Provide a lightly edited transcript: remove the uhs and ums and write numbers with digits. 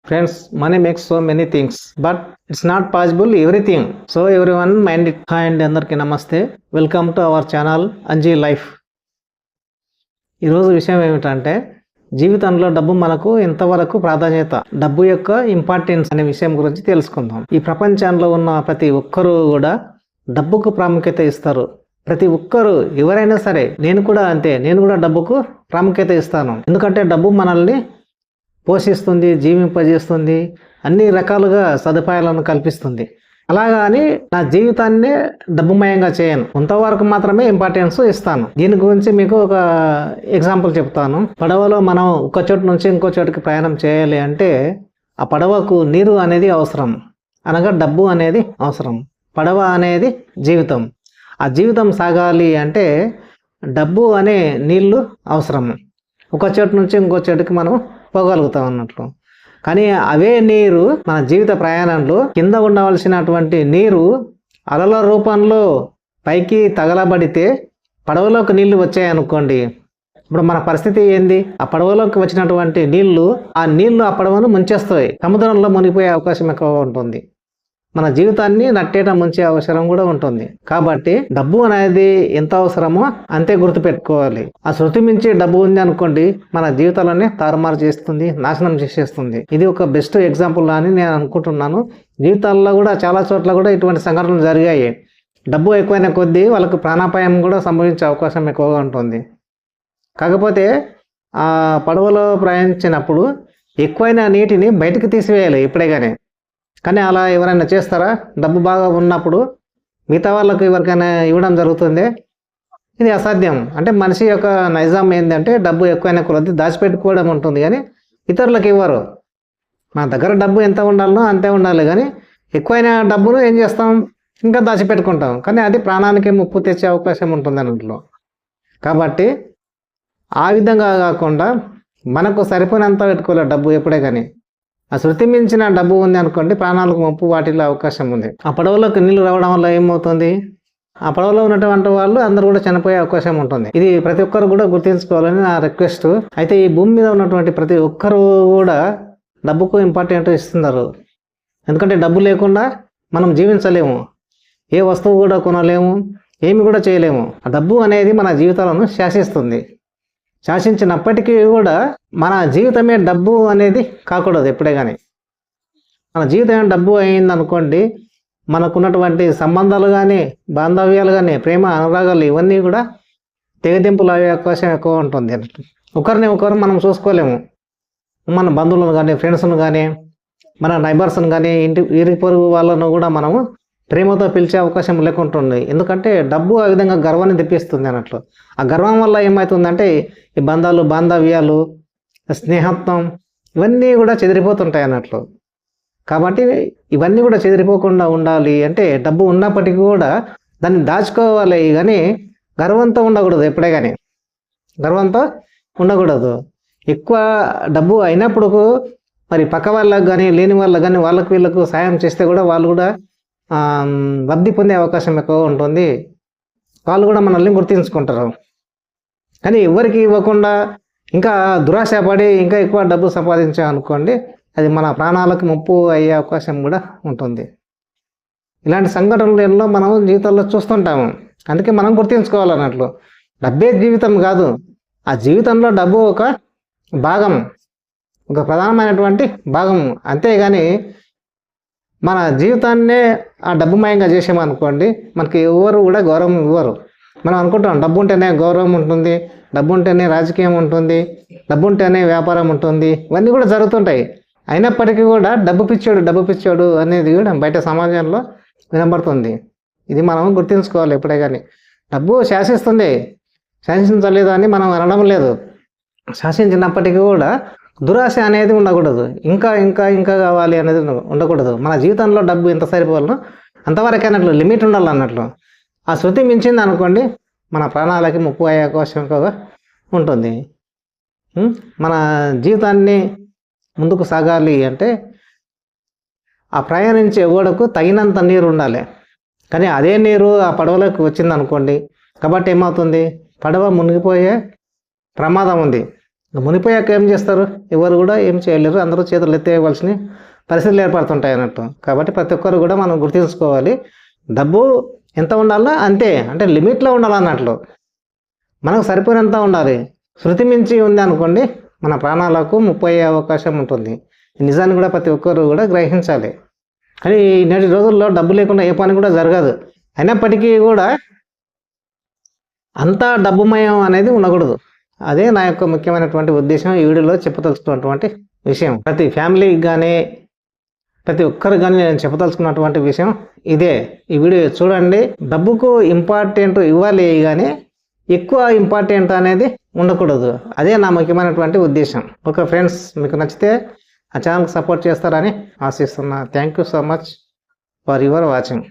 Friends, money makes so many things, but it's not possible everything. So everyone mind it. Hi and అందరికీ నమస్తే. Welcome to our channel Anji life. ఈరోజు విషయం ఏమిటంటే జీవితంలో డబ్బు మనకు ఎంతవరకు ప్రాధాన్యత, డబ్బు యొక్క ఇంపార్టెన్స్ అనే విషయం గురించి తెలుసుకుందాం. ఈ ప్రపంచంలో ఉన్న ప్రతి ఒక్కరూ కూడా డబ్బుకు ప్రాముఖ్యత ఇస్తారు. ప్రతి ఒక్కరు ఎవరైనా సరే, నేను కూడా అంతే, నేను కూడా డబ్బుకు ప్రాముఖ్యత ఇస్తాను. ఎందుకంటే డబ్బు మనల్ని పోషిస్తుంది, జీవింపజేస్తుంది, అన్ని రకాలుగా సదుపాయాలను కల్పిస్తుంది. అలాగా అని నా జీవితాన్ని డబ్బుమయంగా చేయను, కొంతవరకు మాత్రమే ఇంపార్టెన్స్ ఇస్తాను. దీని గురించి మీకు ఒక ఎగ్జాంపుల్ చెప్తాను. పడవలో మనం ఒక చోటు నుంచి ఇంకో చోటుకి ప్రయాణం చేయాలి అంటే ఆ పడవకు నీరు అనేది అవసరం, అనగా డబ్బు అనేది అవసరం. పడవ అనేది జీవితం. ఆ జీవితం సాగాలి అంటే డబ్బు అనే నీళ్లు అవసరం. ఒక చోటు నుంచి ఇంకో చోటుకి మనం పోగలుగుతాం అన్నట్లు. కానీ అవే నీరు మన జీవిత ప్రయాణంలో కింద ఉండవలసినటువంటి నీరు అలల రూపంలో పైకి తగలబడితే పడవలోకి నీళ్లు వచ్చాయనుకోండి, ఇప్పుడు మన పరిస్థితి ఏంది? ఆ పడవలోకి వచ్చినటువంటి నీళ్లు ఆ పడవను ముంచేస్తాయి, సముద్రంలో మునిగిపోయే అవకాశం ఎక్కువగా ఉంటుంది. మన జీవితాన్ని నట్టేట ముంచే అవసరం కూడా ఉంటుంది. కాబట్టి డబ్బు అనేది ఎంత అవసరమో అంతే గుర్తుపెట్టుకోవాలి. ఆ శృతి మించి డబ్బు ఉంది అనుకోండి, మన జీవితాలన్నీ తారుమారు చేస్తుంది, నాశనం చేసేస్తుంది. ఇది ఒక బెస్ట్ ఎగ్జాంపుల్ అని నేను అనుకుంటున్నాను. జీవితాల్లో కూడా చాలా చోట్ల కూడా ఇటువంటి సంఘటనలు జరిగాయి. డబ్బు ఎక్కువైన కొద్దీ వాళ్ళకు ప్రాణాపాయం కూడా సంభవించే అవకాశం ఎక్కువగా ఉంటుంది. కాకపోతే ఆ పడవలో ప్రయాణించినప్పుడు ఎక్కువైన నీటిని బయటకు తీసివేయాలి ఇప్పుడే కానీ అలా ఎవరైనా చేస్తారా? డబ్బు బాగా ఉన్నప్పుడు మిగతా వాళ్ళకు ఎవరికైనా ఇవ్వడం జరుగుతుంది. ఇది అసాధ్యం. అంటే మనిషి యొక్క నైజాం ఏంటంటే డబ్బు ఎక్కువైన కొలది దాచిపెట్టుకోవడం ఉంటుంది, కానీ ఇతరులకు ఇవ్వరు. మన దగ్గర డబ్బు ఎంత ఉండాలనో అంతే ఉండాలి, కానీ ఎక్కువైన డబ్బును ఏం చేస్తాం, ఇంకా దాచిపెట్టుకుంటాం. కానీ అది ప్రాణానికి ముప్పు తెచ్చే అవకాశం ఉంటుంది అన్నట్లు. కాబట్టి ఆ విధంగా కాకుండా మనకు సరిపోయినంత పెట్టుకోవాలి డబ్బు ఎప్పుడే. కానీ ఆ శృతి మించిన డబ్బు ఉంది అనుకోండి, ప్రాణాలకు ముప్పు వాటిల్లో అవకాశం ఉంది. ఆ పడవలోకి నీళ్లు రావడం వల్ల ఏమవుతుంది, ఆ పడవలో ఉన్నటువంటి వాళ్ళు అందరూ కూడా చనిపోయే అవకాశం ఉంటుంది. ఇది ప్రతి ఒక్కరు కూడా గుర్తించుకోవాలని నా రిక్వెస్ట్. అయితే ఈ భూమి మీద ఉన్నటువంటి ప్రతి ఒక్కరు కూడా డబ్బుకు ఇంపార్టెంట్ ఇస్తున్నారు. ఎందుకంటే డబ్బు లేకుండా మనం జీవించలేము, ఏ వస్తువు కూడా కొనలేము, ఏమి కూడా చేయలేము. ఆ డబ్బు అనేది మన జీవితాలను శాసిస్తుంది. శాసించినప్పటికీ కూడా మన జీవితమే డబ్బు అనేది కాకూడదు ఎప్పుడే. కానీ మన జీవితమే డబ్బు అయింది అనుకోండి, మనకున్నటువంటి సంబంధాలు కానీ, బాంధవ్యాలు కానీ, ప్రేమ అనురాగాలు ఇవన్నీ కూడా తెగదింపులు అయ్యే అవకాశం ఎక్కువ ఉంటుంది. ఒకరిని ఒకరు మనం చూసుకోలేము. మన బంధువులను కానీ, ఫ్రెండ్స్ను కానీ, మన నైబర్స్ను కానీ, ఇరుగు పొరుగు వాళ్ళను కూడా మనము ప్రేమతో పిలిచే అవకాశం లేకుంటుంది. ఎందుకంటే డబ్బు ఆ విధంగా గర్వాన్ని తెప్పిస్తుంది అన్నట్లు. ఆ గర్వం వల్ల ఏమవుతుందంటే ఈ బంధాలు, బాంధవ్యాలు, స్నేహత్వం ఇవన్నీ కూడా చెదిరిపోతుంటాయి అన్నట్లు. కాబట్టి ఇవన్నీ కూడా చెదిరిపోకుండా ఉండాలి అంటే డబ్బు ఉన్నప్పటికీ కూడా దాన్ని దాచుకోవాలి, కానీ గర్వంతో ఉండకూడదు ఎప్పుడే. కానీ గర్వంతో ఉండకూడదు. ఎక్కువ డబ్బు అయినప్పుడు మరి పక్క వాళ్ళకు కానీ, లేని వాళ్ళకు కానీ, వాళ్ళకు వీళ్ళకు సాయం చేస్తే కూడా వాళ్ళు కూడా లబ్ధి పొందే అవకాశం ఎక్కువ ఉంటుంది. వాళ్ళు కూడా మనల్ని గుర్తించుకుంటారు. కానీ ఎవరికి ఇవ్వకుండా ఇంకా దురాశ పడి ఇంకా ఎక్కువ డబ్బు సంపాదించామనుకోండి, అది మన ప్రాణాలకు ముప్పు అయ్యే అవకాశం కూడా ఉంటుంది. ఇలాంటి సంఘటనలు ఎన్నో మనం జీవితంలో చూస్తుంటాము. అందుకే మనం గుర్తించుకోవాలన్నట్లు. డబ్బే జీవితం కాదు, ఆ జీవితంలో డబ్బు ఒక భాగం, ఒక ప్రధానమైనటువంటి భాగం. అంతేగాని మన జీవితాన్నే ఆ డబ్బుమయంగా చేసామనుకోండి, మనకి ఎవరు కూడా గౌరవం ఇవ్వరు. మనం అనుకుంటాం డబ్బు ఉంటేనే గౌరవం ఉంటుంది, డబ్బు ఉంటేనే రాజకీయం ఉంటుంది, డబ్బు ఉంటేనే వ్యాపారం ఉంటుంది, ఇవన్నీ కూడా జరుగుతుంటాయి. అయినప్పటికీ కూడా డబ్బు పిచ్చోడు అనేది కూడా బయట సమాజంలో వినబడుతుంది. ఇది మనం గుర్తించుకోవాలి ఎప్పుడే. కానీ డబ్బు శాసిస్తుంది, శాసించలేదు అని మనం అనడం లేదు. శాసించినప్పటికీ కూడా దురాశ అనేది ఉండకూడదు, ఇంకా ఇంకా ఇంకా కావాలి అనేది ఉండకూడదు. మన జీవితంలో డబ్బు ఎంత సరిపోవాలనో అంతవరకు అన్నట్లు లిమిట్ ఉండాలన్నట్లు. ఆ శృతి మించింది అనుకోండి, మన ప్రాణాలకి ముప్పు అయ్యే అవకాశం ఎక్కువగా ఉంటుంది. మన జీవితాన్ని ముందుకు సాగాలి అంటే ఆ ప్రయాణించే ఓడకు తగినంత నీరు ఉండాలి. కానీ అదే నీరు ఆ పడవలోకి వచ్చింది అనుకోండి, కాబట్టి ఏమవుతుంది, పడవ మునిగిపోయే ప్రమాదం ఉంది. మునిపోయాక ఏం చేస్తారు? ఎవరు కూడా ఏం చేయలేరు, అందరూ చేతులు ఎత్తేయవలసిన పరిస్థితులు ఏర్పడుతుంటాయి అన్నట్టు. కాబట్టి ప్రతి ఒక్కరు కూడా మనం గుర్తుంచుకోవాలి, డబ్బు ఎంత ఉండాలో అంతే, అంటే లిమిట్లో ఉండాలన్నట్లు, మనకు సరిపోయినంత ఉండాలి. శృతి మించి ఉంది అనుకోండి, మన ప్రాణాలకు ముప్పై అవకాశం ఉంటుంది. నిజాన్ని కూడా ప్రతి ఒక్కరు కూడా గ్రహించాలి. కానీ నేటి రోజుల్లో డబ్బు లేకుండా ఏ పని కూడా జరగదు. అయినప్పటికీ కూడా అంతా డబ్బుమయం అనేది ఉండకూడదు. అదే నా యొక్క ముఖ్యమైనటువంటి ఉద్దేశం ఈ వీడియోలో చెప్పదలుచుకున్నటువంటి విషయం. ప్రతి ఫ్యామిలీకి కానీ ప్రతి ఒక్కరికి కానీ నేను చెప్పదలుచుకున్నటువంటి విషయం ఇదే. ఈ వీడియో చూడండి. డబ్బుకు ఇంపార్టెంట్ ఇవ్వాలి కానీ ఎక్కువ ఇంపార్టెంట్ అనేది ఉండకూడదు. అదే నా ముఖ్యమైనటువంటి ఉద్దేశం. ఓకే ఫ్రెండ్స్, మీకు నచ్చితే ఆ ఛానల్కి సపోర్ట్ చేస్తారని ఆశిస్తున్నా. Thank you so much for your watching.